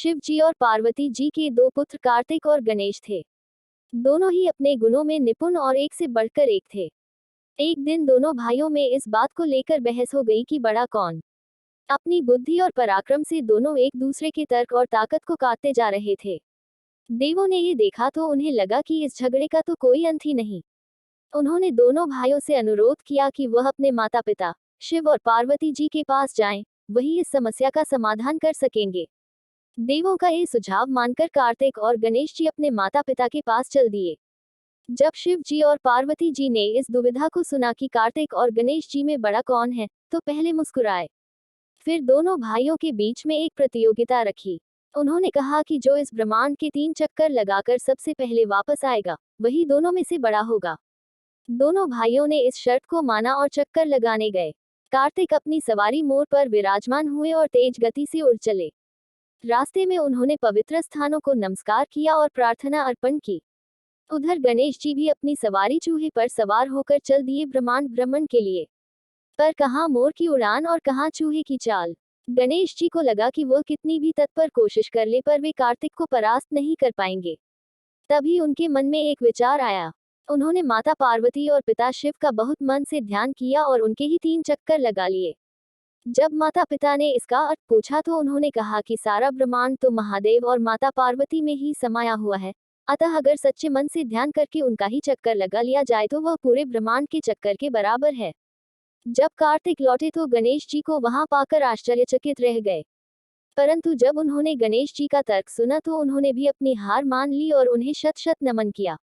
शिव जी और पार्वती जी के दो पुत्र कार्तिक और गणेश थे। दोनों ही अपने गुणों में निपुण और एक से बढ़कर एक थे। एक दिन दोनों भाइयों में इस बात को लेकर बहस हो गई कि बड़ा कौन। अपनी बुद्धि और पराक्रम से दोनों एक दूसरे के तर्क और ताकत को काटते जा रहे थे। देवों ने ये देखा तो उन्हें लगा कि इस झगड़े का तो कोई अंत ही नहीं। उन्होंने दोनों भाइयों से अनुरोध किया कि वह अपने माता पिता शिव और पार्वती जी के पास जाएं, वही इस समस्या का समाधान कर सकेंगे। देवों का ये सुझाव मानकर कार्तिक और गणेश जी अपने माता पिता के पास चल दिए। जब शिव जी और पार्वती जी ने इस दुविधा को सुना कि कार्तिक और गणेश जी में बड़ा कौन है, तो पहले मुस्कुराए। फिर दोनों भाइयों के बीच में एक प्रतियोगिता रखी। उन्होंने कहा कि जो इस ब्रह्मांड के 3 चक्कर लगाकर सबसे पहले वापस आएगा, वही दोनों में से बड़ा होगा। दोनों भाइयों ने इस शर्त को माना और चक्कर लगाने गए। कार्तिक अपनी सवारी मोर पर विराजमान हुए और तेज गति से उड़ चले। रास्ते में उन्होंने पवित्र स्थानों को नमस्कार किया और प्रार्थना अर्पण की। उधर गणेश जी भी अपनी सवारी चूहे पर सवार होकर चल दिए ब्रह्मांड भ्रमण के लिए। पर कहाँ मोर की उड़ान और कहाँ चूहे की चाल। गणेश जी को लगा कि वह कितनी भी तत्पर कोशिश कर ले पर वे कार्तिक को परास्त नहीं कर पाएंगे। तभी उनके मन में एक विचार आया। उन्होंने माता पार्वती और पिता शिव का बहुत मन से ध्यान किया और उनके ही 3 चक्कर लगा लिए। जब माता पिता ने इसका अर्थ पूछा तो उन्होंने कहा कि सारा ब्रह्मांड तो महादेव और माता पार्वती में ही समाया हुआ है, अतः अगर सच्चे मन से ध्यान करके उनका ही चक्कर लगा लिया जाए तो वह पूरे ब्रह्मांड के चक्कर के बराबर है। जब कार्तिक लौटे तो गणेश जी को वहां पाकर आश्चर्यचकित रह गए। परंतु जब उन्होंने गणेश जी का तर्क सुना तो उन्होंने भी अपनी हार मान ली और उन्हें शत शत नमन किया।